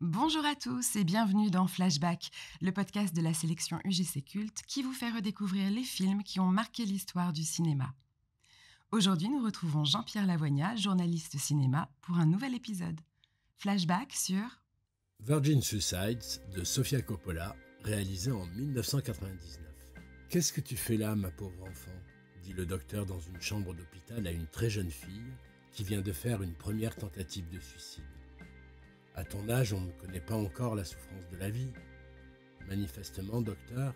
Bonjour à tous et bienvenue dans Flashback, le podcast de la sélection UGC Culte qui vous fait redécouvrir les films qui ont marqué l'histoire du cinéma. Aujourd'hui, nous retrouvons Jean-Pierre Lavoignat, journaliste cinéma, pour un nouvel épisode. Flashback sur Virgin Suicides de Sofia Coppola, réalisé en 1999. « Qu'est-ce que tu fais là, ma pauvre enfant ?» dit le docteur dans une chambre d'hôpital à une très jeune fille qui vient de faire une première tentative de suicide. « À ton âge, on ne connaît pas encore la souffrance de la vie. Manifestement, docteur,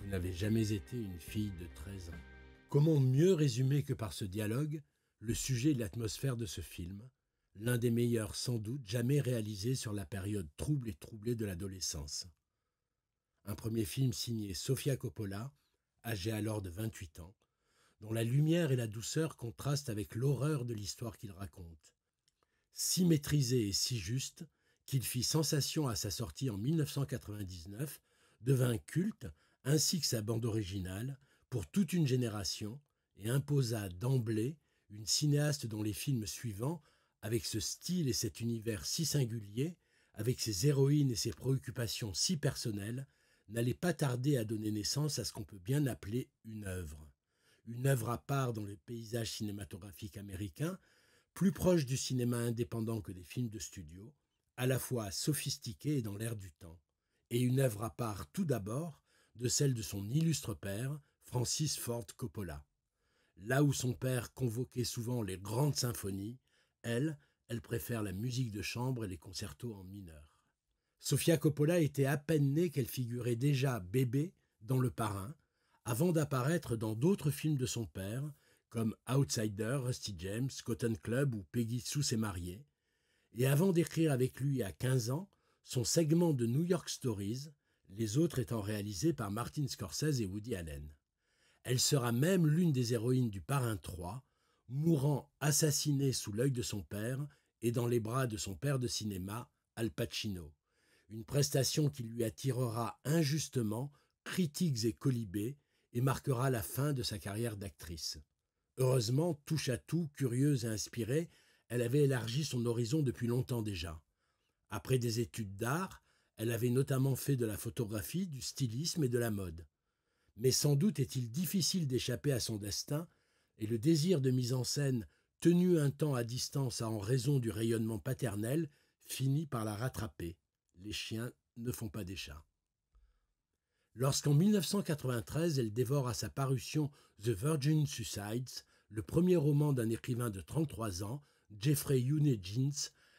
vous n'avez jamais été une fille de 13 ans. » Comment mieux résumer que par ce dialogue le sujet et l'atmosphère de ce film, l'un des meilleurs sans doute jamais réalisés sur la période trouble et troublée de l'adolescence. Un premier film signé Sofia Coppola, âgée alors de 28 ans, dont la lumière et la douceur contrastent avec l'horreur de l'histoire qu'il raconte. Si maîtrisé et si juste qu'il fit sensation à sa sortie en 1999, devint culte, ainsi que sa bande originale, pour toute une génération et imposa d'emblée une cinéaste dont les films suivants, avec ce style et cet univers si singulier, avec ses héroïnes et ses préoccupations si personnelles, n'allaient pas tarder à donner naissance à ce qu'on peut bien appeler une œuvre. Une œuvre à part dans le paysage cinématographique américain, plus proche du cinéma indépendant que des films de studio, à la fois sophistiquée et dans l'air du temps. Et une œuvre à part tout d'abord de celle de son illustre père, Francis Ford Coppola. Là où son père convoquait souvent les grandes symphonies, elle préfère la musique de chambre et les concertos en mineur. Sofia Coppola était à peine née qu'elle figurait déjà bébé dans Le Parrain, avant d'apparaître dans d'autres films de son père, comme Outsider, Rusty James, Cotton Club ou Peggy Sue s'est mariée, et avant d'écrire avec lui à 15 ans son segment de New York Stories, les autres étant réalisés par Martin Scorsese et Woody Allen. Elle sera même l'une des héroïnes du Parrain 3, mourant assassinée sous l'œil de son père et dans les bras de son père de cinéma, Al Pacino. Une prestation qui lui attirera injustement critiques et quolibets et marquera la fin de sa carrière d'actrice. Heureusement, touche à tout, curieuse et inspirée, elle avait élargi son horizon depuis longtemps déjà. Après des études d'art, elle avait notamment fait de la photographie, du stylisme et de la mode. Mais sans doute est-il difficile d'échapper à son destin, et le désir de mise en scène, tenu un temps à distance en raison du rayonnement paternel, finit par la rattraper. Les chiens ne font pas des chats. Lorsqu'en 1993, elle dévore à sa parution The Virgin Suicides, le premier roman d'un écrivain de 33 ans, Jeffrey Eugene,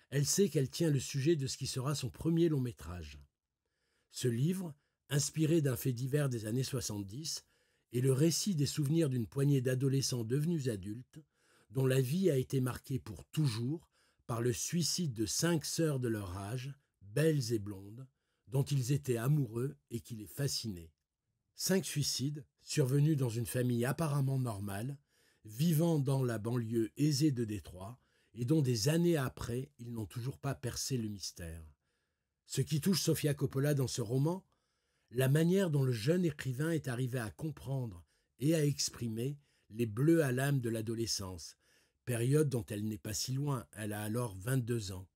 elle sait qu'elle tient le sujet de ce qui sera son premier long métrage. Ce livre, inspiré d'un fait divers des années 70, est le récit des souvenirs d'une poignée d'adolescents devenus adultes, dont la vie a été marquée pour toujours par le suicide de 5 sœurs de leur âge, belles et blondes, dont ils étaient amoureux et qui les fascinaient. 5 suicides, survenus dans une famille apparemment normale, vivant dans la banlieue aisée de Détroit, et dont des années après, ils n'ont toujours pas percé le mystère. Ce qui touche Sofia Coppola dans ce roman, la manière dont le jeune écrivain est arrivé à comprendre et à exprimer les bleus à l'âme de l'adolescence, période dont elle n'est pas si loin, elle a alors 22 ans.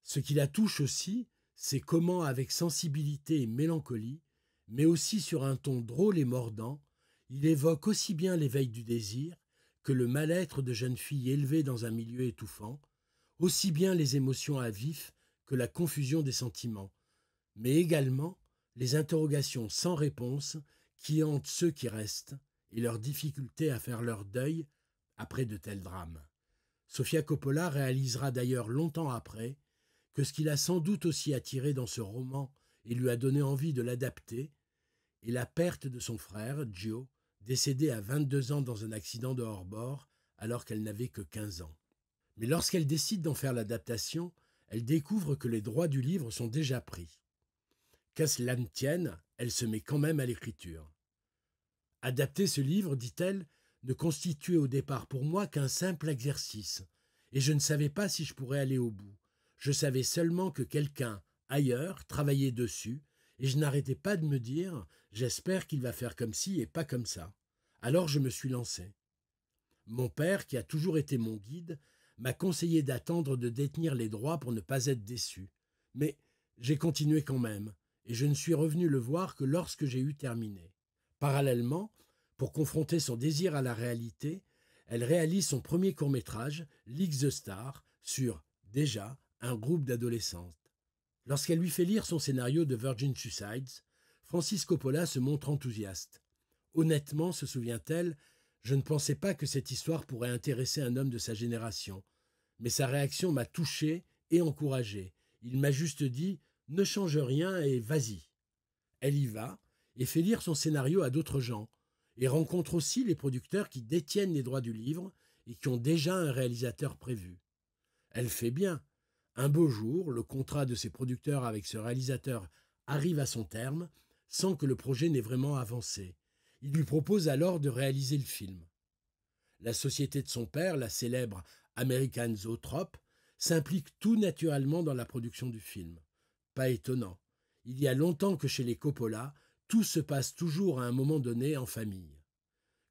Ce qui la touche aussi, c'est comment, avec sensibilité et mélancolie, mais aussi sur un ton drôle et mordant, il évoque aussi bien l'éveil du désir que le mal-être de jeunes filles élevées dans un milieu étouffant, aussi bien les émotions à vif que la confusion des sentiments, mais également les interrogations sans réponse qui hantent ceux qui restent et leur difficulté à faire leur deuil après de tels drames. Sofia Coppola réalisera d'ailleurs longtemps après que ce qui l'a sans doute aussi attiré dans ce roman et lui a donné envie de l'adapter est la perte de son frère, Gio, décédé à 22 ans dans un accident de hors-bord alors qu'elle n'avait que 15 ans. Mais lorsqu'elle décide d'en faire l'adaptation, elle découvre que les droits du livre sont déjà pris. Qu'à cela ne tienne, elle se met quand même à l'écriture. Adapter ce livre, dit-elle, ne constituait au départ pour moi qu'un simple exercice, et je ne savais pas si je pourrais aller au bout. Je savais seulement que quelqu'un, ailleurs, travaillait dessus, et je n'arrêtais pas de me dire « j'espère qu'il va faire comme ci et pas comme ça ». Alors je me suis lancé. Mon père, qui a toujours été mon guide, m'a conseillé d'attendre de détenir les droits pour ne pas être déçu. Mais J'ai continué quand même, et je ne suis revenu le voir que lorsque j'ai eu terminé. Parallèlement, pour confronter son désir à la réalité, elle réalise son premier court-métrage, League the Star, sur, déjà, un groupe d'adolescentes. Lorsqu'elle lui fait lire son scénario de Virgin Suicides, Francis Coppola se montre enthousiaste. Honnêtement, se souvient-elle, je ne pensais pas que cette histoire pourrait intéresser un homme de sa génération. Mais sa réaction m'a touché et encouragé. Il m'a juste dit « Ne change rien et vas-y ». Elle y va et fait lire son scénario à d'autres gens, et rencontre aussi les producteurs qui détiennent les droits du livre et qui ont déjà un réalisateur prévu. Elle fait bien. Un beau jour, le contrat de ses producteurs avec ce réalisateur arrive à son terme sans que le projet n'ait vraiment avancé. Il lui propose alors de réaliser le film. La société de son père, la célèbre American Zoetrope, s'implique tout naturellement dans la production du film. Pas étonnant. Il y a longtemps que chez les Coppola, tout se passe toujours à un moment donné en famille.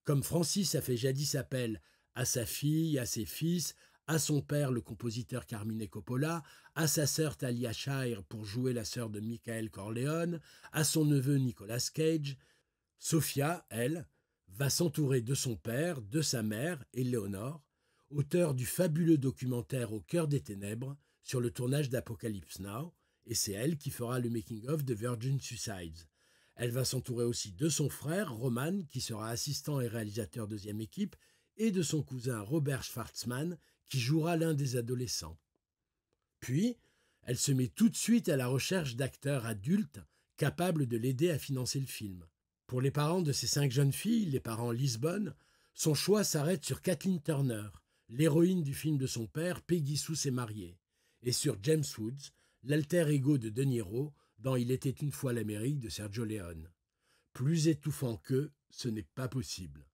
Comme Francis a fait jadis appel à sa fille, à ses fils, à son père, le compositeur Carmine Coppola, à sa sœur Talia Shire pour jouer la sœur de Michael Corleone, à son neveu Nicolas Cage, Sofia, elle, va s'entourer de son père, de sa mère, Eleanor, auteur du fabuleux documentaire Au cœur des ténèbres sur le tournage d'Apocalypse Now, et c'est elle qui fera le making-of de Virgin Suicides. Elle va s'entourer aussi de son frère, Roman, qui sera assistant et réalisateur deuxième équipe, et de son cousin Robert Schwartzman, qui jouera l'un des adolescents. Puis, elle se met tout de suite à la recherche d'acteurs adultes capables de l'aider à financer le film. Pour les parents de ces 5 jeunes filles, les parents Lisbonne, son choix s'arrête sur Kathleen Turner, l'héroïne du film de son père, Peggy Sue s'est mariée, et sur James Woods, l'alter ego de De Niro, dans Il était une fois l'Amérique de Sergio Leone. Plus étouffant qu'eux, ce n'est pas possible.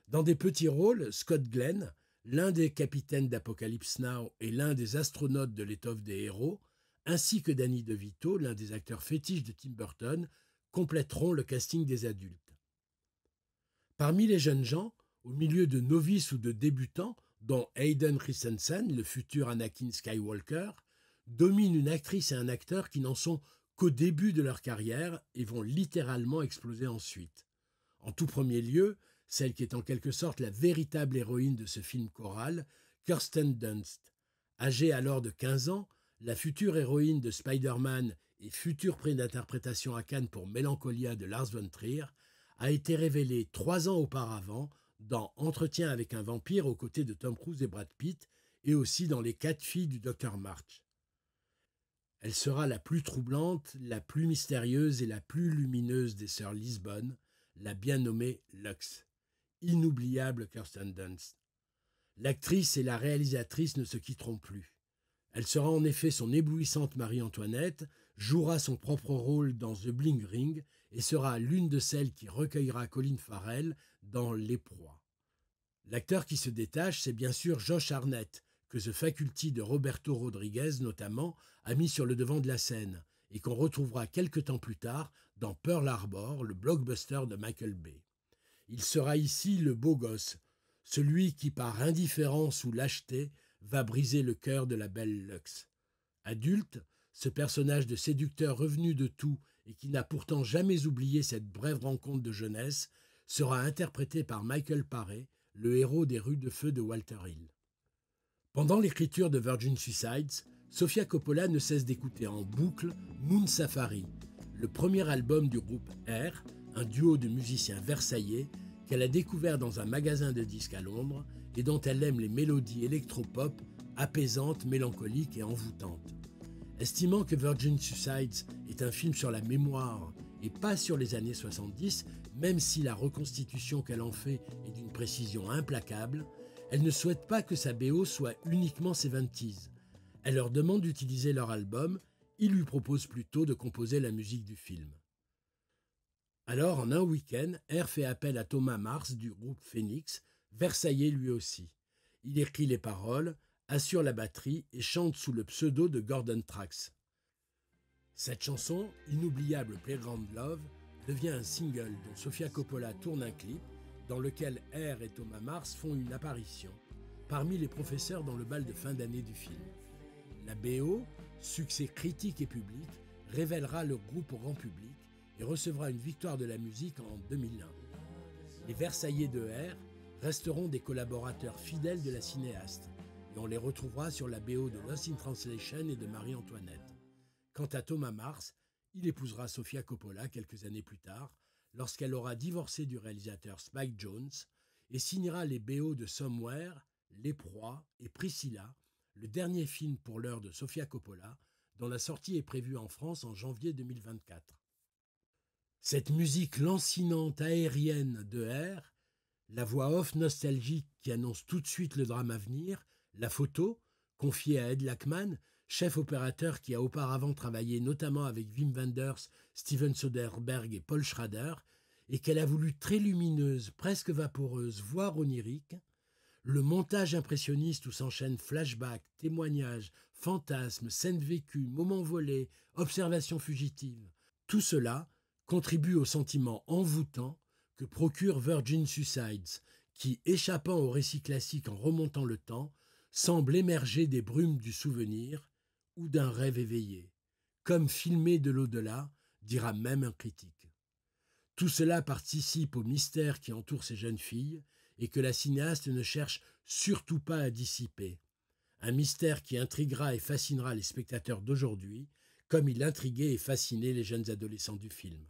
Dans des petits rôles, Scott Glenn, l'un des capitaines d'Apocalypse Now et l'un des astronautes de l'étoffe des héros, ainsi que Danny DeVito, l'un des acteurs fétiches de Tim Burton, compléteront le casting des adultes. Parmi les jeunes gens, au milieu de novices ou de débutants, dont Hayden Christensen, le futur Anakin Skywalker, domine une actrice et un acteur qui n'en sont qu'au début de leur carrière et vont littéralement exploser ensuite. En tout premier lieu, celle qui est en quelque sorte la véritable héroïne de ce film choral, Kirsten Dunst. Âgée alors de 15 ans, la future héroïne de Spider-Man et futur prix d'interprétation à Cannes pour Mélancolia de Lars von Trier, a été révélée 3 ans auparavant dans Entretien avec un vampire aux côtés de Tom Cruise et Brad Pitt et aussi dans Les 4 filles du Dr March. Elle sera la plus troublante, la plus mystérieuse et la plus lumineuse des sœurs Lisbonne, la bien nommée Lux. Inoubliable Kirsten Dunst. L'actrice et la réalisatrice ne se quitteront plus. Elle sera en effet son éblouissante Marie-Antoinette, jouera son propre rôle dans The Bling Ring et sera l'une de celles qui recueillera Colin Farrell dans Les Proies. L'acteur qui se détache, c'est bien sûr Josh Hartnett, que The Faculty de Roberto Rodriguez notamment a mis sur le devant de la scène et qu'on retrouvera quelque temps plus tard dans Pearl Harbor, le blockbuster de Michael Bay. Il sera ici le beau gosse, celui qui par indifférence ou lâcheté va briser le cœur de la belle Lux. Adulte, ce personnage de séducteur revenu de tout et qui n'a pourtant jamais oublié cette brève rencontre de jeunesse sera interprété par Michael Paré, le héros des Rues de Feu de Walter Hill. Pendant l'écriture de Virgin Suicides, Sofia Coppola ne cesse d'écouter en boucle Moon Safari, le premier album du groupe R, un duo de musiciens versaillais qu'elle a découvert dans un magasin de disques à Londres et dont elle aime les mélodies électropop apaisantes, mélancoliques et envoûtantes. Estimant que Virgin Suicides est un film sur la mémoire et pas sur les années 70, même si la reconstitution qu'elle en fait est d'une précision implacable, elle ne souhaite pas que sa BO soit uniquement 70s. Elle leur demande d'utiliser leur album, il lui propose plutôt de composer la musique du film. Alors, en un week-end, R fait appel à Thomas Mars du groupe Phoenix, versaillais lui aussi. Il écrit les paroles, assure la batterie et chante sous le pseudo de Gordon Trax. Cette chanson, inoubliable Playground Love, devient un single dont Sofia Coppola tourne un clip dans lequel R et Thomas Mars font une apparition parmi les professeurs dans le bal de fin d'année du film. La BO, succès critique et public, révélera le groupe au grand public et recevra une victoire de la musique en 2001. Les Versaillais de R resteront des collaborateurs fidèles de la cinéaste et on les retrouvera sur la BO de Lost in Translation et de Marie-Antoinette. Quant à Thomas Mars, il épousera Sofia Coppola quelques années plus tard, lorsqu'elle aura divorcé du réalisateur Spike Jonze et signera les BO de Somewhere, Les Proies et Priscilla, le dernier film pour l'heure de Sofia Coppola, dont la sortie est prévue en France en janvier 2024. Cette musique lancinante aérienne de R, la voix off nostalgique qui annonce tout de suite le drame à venir, la photo, confiée à Ed Lachman, chef opérateur qui a auparavant travaillé notamment avec Wim Wenders, Steven Soderbergh et Paul Schrader, et qu'elle a voulu très lumineuse, presque vaporeuse, voire onirique, le montage impressionniste où s'enchaînent flashbacks, témoignages, fantasmes, scènes vécues, moments volés, observations fugitives, tout cela contribue au sentiment envoûtant que procure Virgin Suicides, qui, échappant au récit classique en remontant le temps, semble émerger des brumes du souvenir ou d'un rêve éveillé, comme filmé de l'au-delà, dira même un critique. Tout cela participe au mystère qui entoure ces jeunes filles et que la cinéaste ne cherche surtout pas à dissiper. Un mystère qui intriguera et fascinera les spectateurs d'aujourd'hui, comme il intriguait et fascinait les jeunes adolescents du film.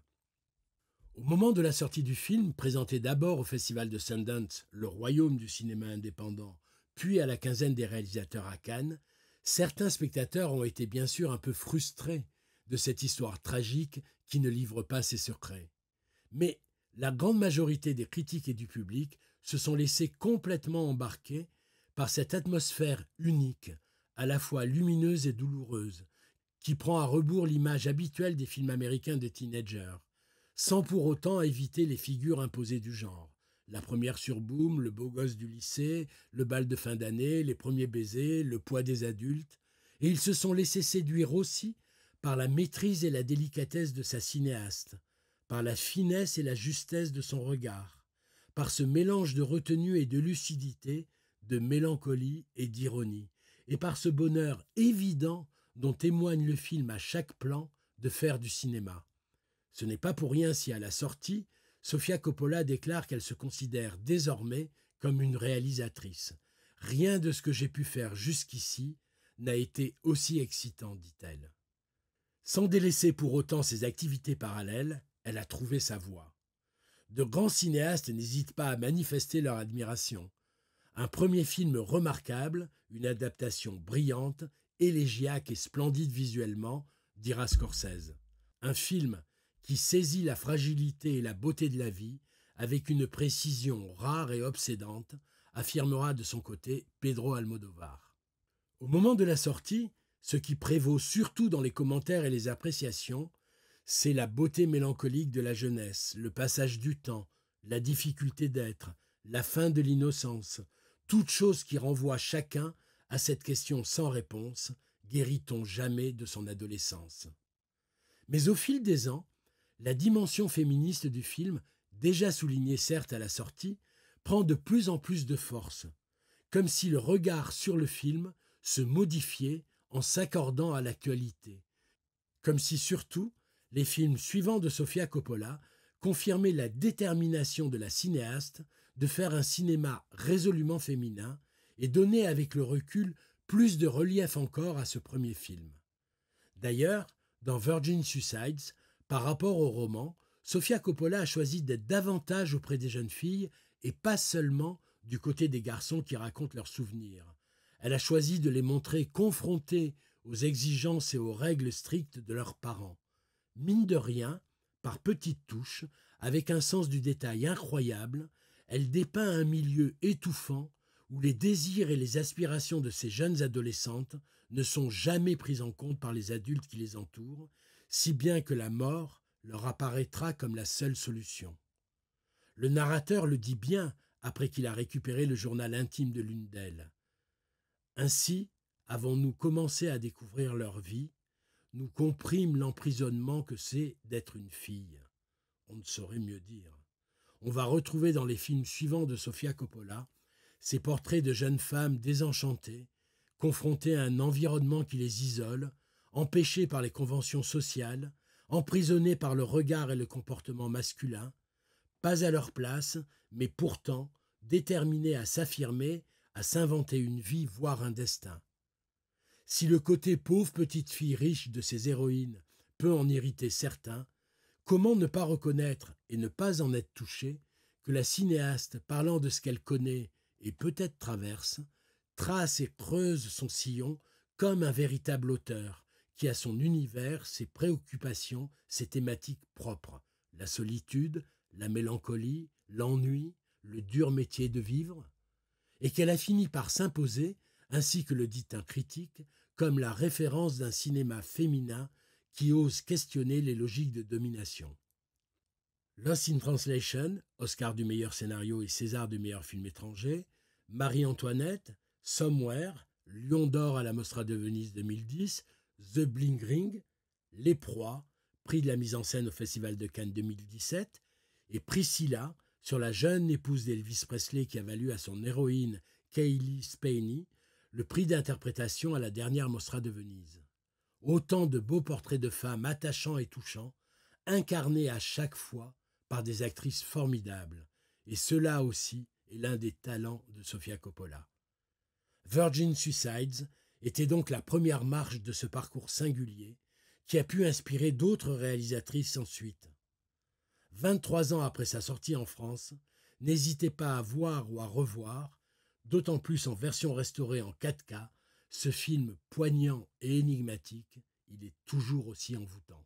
Au moment de la sortie du film, présenté d'abord au Festival de Sundance, le royaume du cinéma indépendant, puis à la quinzaine des réalisateurs à Cannes, certains spectateurs ont été bien sûr un peu frustrés de cette histoire tragique qui ne livre pas ses secrets. Mais la grande majorité des critiques et du public se sont laissés complètement embarquer par cette atmosphère unique, à la fois lumineuse et douloureuse, qui prend à rebours l'image habituelle des films américains de teenagers, sans pour autant éviter les figures imposées du genre. La première sur Boom, le beau gosse du lycée, le bal de fin d'année, les premiers baisers, le poids des adultes. Et ils se sont laissés séduire aussi par la maîtrise et la délicatesse de sa cinéaste, par la finesse et la justesse de son regard, par ce mélange de retenue et de lucidité, de mélancolie et d'ironie, et par ce bonheur évident dont témoigne le film à chaque plan de faire du cinéma. Ce n'est pas pour rien si à la sortie, Sofia Coppola déclare qu'elle se considère désormais comme une réalisatrice. Rien de ce que j'ai pu faire jusqu'ici n'a été aussi excitant, dit-elle. Sans délaisser pour autant ses activités parallèles, elle a trouvé sa voie. De grands cinéastes n'hésitent pas à manifester leur admiration. Un premier film remarquable, une adaptation brillante, élégiaque et splendide visuellement, dira Scorsese. Un film qui saisit la fragilité et la beauté de la vie avec une précision rare et obsédante, affirmera de son côté Pedro Almodóvar. Au moment de la sortie, ce qui prévaut surtout dans les commentaires et les appréciations, c'est la beauté mélancolique de la jeunesse, le passage du temps, la difficulté d'être, la fin de l'innocence, toute chose qui renvoie chacun à cette question sans réponse, guérit-on jamais de son adolescence? Mais au fil des ans, la dimension féministe du film, déjà soulignée certes à la sortie, prend de plus en plus de force, comme si le regard sur le film se modifiait en s'accordant à l'actualité, comme si surtout les films suivants de Sofia Coppola confirmaient la détermination de la cinéaste de faire un cinéma résolument féminin et donner avec le recul plus de relief encore à ce premier film. D'ailleurs, dans Virgin Suicides, par rapport au roman, Sofia Coppola a choisi d'être davantage auprès des jeunes filles et pas seulement du côté des garçons qui racontent leurs souvenirs. Elle a choisi de les montrer confrontés aux exigences et aux règles strictes de leurs parents. Mine de rien, par petites touches, avec un sens du détail incroyable, elle dépeint un milieu étouffant où les désirs et les aspirations de ces jeunes adolescentes ne sont jamais pris en compte par les adultes qui les entourent, si bien que la mort leur apparaîtra comme la seule solution. Le narrateur le dit bien après qu'il a récupéré le journal intime de l'une d'elles. Ainsi avons-nous commencé à découvrir leur vie, nous comprîmes l'emprisonnement que c'est d'être une fille. On ne saurait mieux dire. On va retrouver dans les films suivants de Sofia Coppola ces portraits de jeunes femmes désenchantées, confrontées à un environnement qui les isole, empêchés par les conventions sociales, emprisonnés par le regard et le comportement masculin, pas à leur place, mais pourtant déterminés à s'affirmer, à s'inventer une vie, voire un destin. Si le côté pauvre petite fille riche de ces héroïnes peut en irriter certains, comment ne pas reconnaître et ne pas en être touché que la cinéaste, parlant de ce qu'elle connaît et peut-être traverse, trace et creuse son sillon comme un véritable auteur qui a son univers, ses préoccupations, ses thématiques propres, la solitude, la mélancolie, l'ennui, le dur métier de vivre, et qu'elle a fini par s'imposer, ainsi que le dit un critique, comme la référence d'un cinéma féminin qui ose questionner les logiques de domination. Lost in Translation, Oscar du meilleur scénario et César du meilleur film étranger, Marie-Antoinette, Somewhere, Lion d'or à la Mostra de Venise 2010, The Bling Ring, Les Proies, prix de la mise en scène au Festival de Cannes 2017, et Priscilla, sur la jeune épouse d'Elvis Presley qui a valu à son héroïne Cailee Spaeny le prix d'interprétation à la dernière Mostra de Venise. Autant de beaux portraits de femmes attachants et touchants, incarnés à chaque fois par des actrices formidables, et cela aussi est l'un des talents de Sofia Coppola. Virgin Suicides était donc la première marche de ce parcours singulier qui a pu inspirer d'autres réalisatrices ensuite. 23 ans après sa sortie en France, n'hésitez pas à voir ou à revoir, d'autant plus en version restaurée en 4K, ce film poignant et énigmatique, il est toujours aussi envoûtant.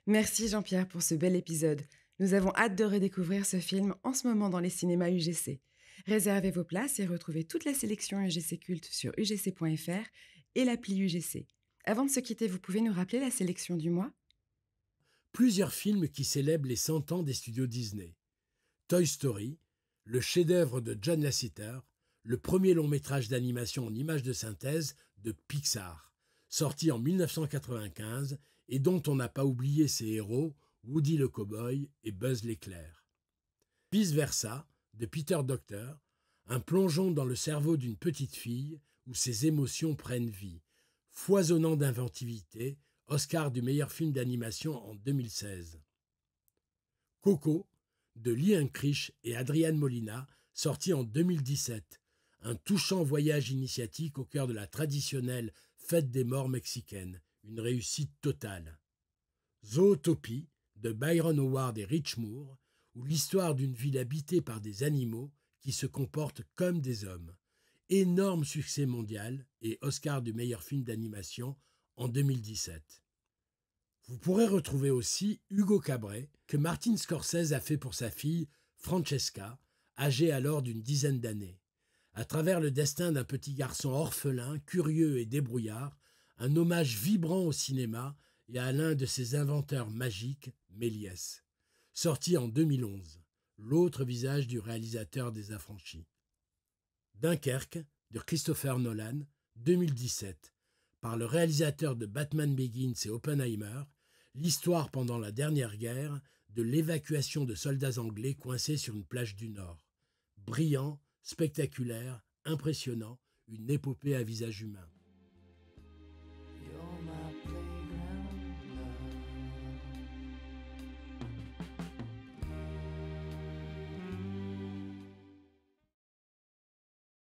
Merci Jean-Pierre pour ce bel épisode. Nous avons hâte de redécouvrir ce film en ce moment dans les cinémas UGC. Réservez vos places et retrouvez toute la sélection UGC Culte sur ugc.fr et l'appli UGC. Avant de se quitter, vous pouvez nous rappeler la sélection du mois ? Plusieurs films qui célèbrent les 100 ans des studios Disney. Toy Story, le chef-d'œuvre de John Lasseter, le premier long-métrage d'animation en images de synthèse de Pixar, sorti en 1995 et dont on n'a pas oublié ses héros, Woody le Cowboy et Buzz l'éclair. Vice versa, de Peter Docter, un plongeon dans le cerveau d'une petite fille où ses émotions prennent vie, foisonnant d'inventivité, Oscar du meilleur film d'animation en 2016. Coco, de Lee Unkrich et Adrian Molina, sorti en 2017, un touchant voyage initiatique au cœur de la traditionnelle fête des morts mexicaine, une réussite totale. Zootopie, de Byron Howard et Rich Moore, où l'histoire d'une ville habitée par des animaux qui se comportent comme des hommes. Énorme succès mondial et Oscar du meilleur film d'animation en 2017. Vous pourrez retrouver aussi Hugo Cabret, que Martin Scorsese a fait pour sa fille Francesca, âgée alors d'une dizaine d'années. À travers le destin d'un petit garçon orphelin, curieux et débrouillard, un hommage vibrant au cinéma et à l'un de ses inventeurs magiques, Méliès. Sorti en 2011, l'autre visage du réalisateur des Affranchis. Dunkerque, de Christopher Nolan, 2017. Par le réalisateur de Batman Begins et Oppenheimer, l'histoire pendant la dernière guerre de l'évacuation de soldats anglais coincés sur une plage du Nord. Brillant, spectaculaire, impressionnant, une épopée à visage humain.